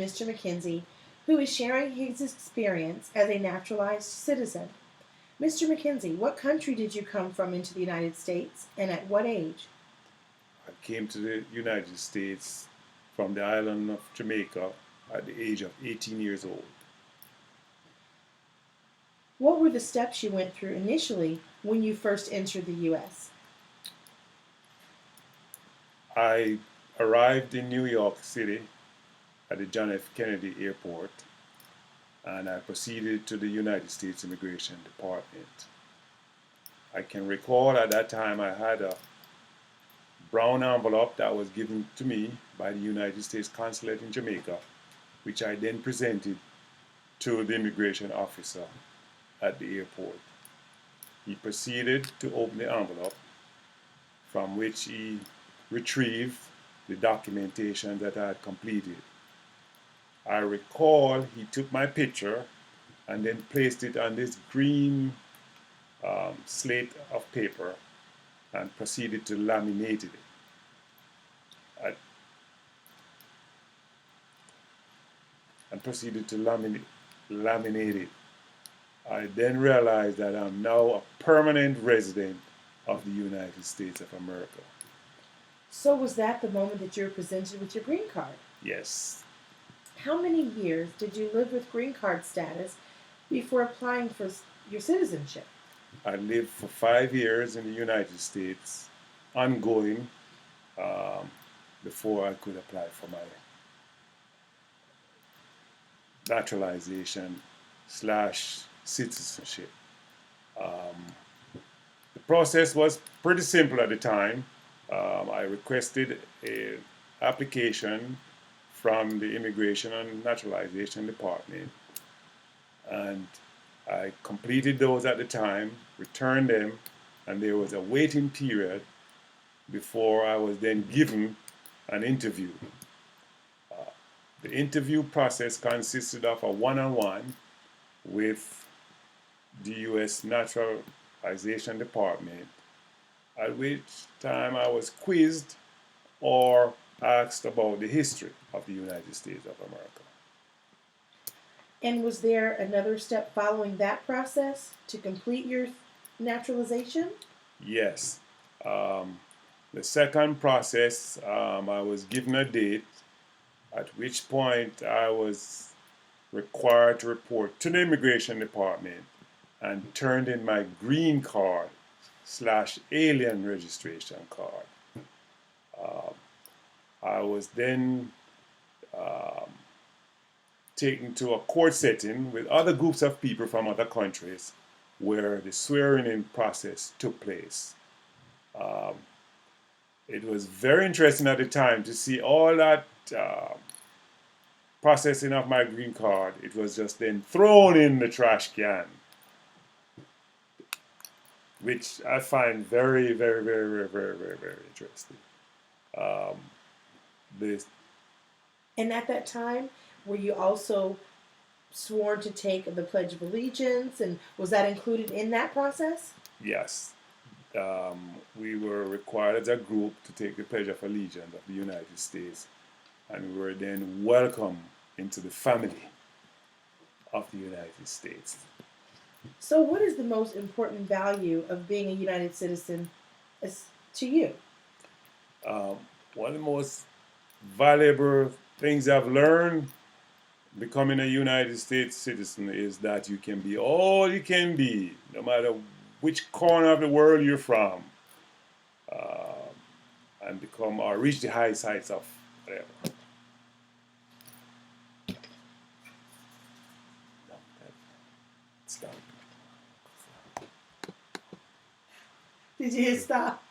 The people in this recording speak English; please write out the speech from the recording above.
Mr. McKenzie, who is sharing his experience as a naturalized citizen. Mr. McKenzie, what country did you come from into the United States, and at what age? I came to the United States from the island of Jamaica at the age of 18 years old. What were the steps you went through initially when you first entered the U.S.? I arrived in New York City at the John F. Kennedy Airport, and I proceeded to the United States Immigration Department. I can recall at that time I had a brown envelope that was given to me by the United States Consulate in Jamaica, which I then presented to the immigration officer at the airport. He proceeded to open the envelope, from which he retrieved the documentation that I had completed. I recall he took my picture and then placed it on this green slate of paper and proceeded to laminate it. I, and proceeded to laminate it. I then realized that I'm now a permanent resident of the United States of America. So, was that the moment that you were presented with your green card? Yes, How many years did you live with green card status before applying for your citizenship? I lived for 5 years in the United States, ongoing, um, before I could apply for my naturalization slash citizenship. Um, the process was pretty simple at the time. I requested an application from the Immigration and Naturalization Department, and I completed those at the time, returned them, and there was a waiting period before I was then given an interview. The interview process consisted of a one-on-one with the U.S. Naturalization Department, at which time I was quizzed or asked about the history of the United States of America. And was there another step following that process to complete your naturalization? Yes. Um, the second process, I was given a date at which point I was required to report to the immigration department and turned in my green card slash alien registration card. Um, I was then um, taken to a court setting with other groups of people from other countries where the swearing in process took place. Um, it was very interesting at the time to see all that processing of my green card. It was just then thrown in the trash can, which I find very, very, very, very, very, very, very interesting. Um, this, And at that time, were you also sworn to take the Pledge of Allegiance, and was that included in that process? yes, we were required as a group to take the Pledge of Allegiance of the United States, and we were then welcomed into the family of the United States. So, what is the most important value of being a United citizen to you? Um, One of the most valuable things I've learned becoming a United States citizen is that you can be all you can be, no matter which corner of the world you're from, um, and become or reach the high heights of whatever. No, that's done. Did you hit stop?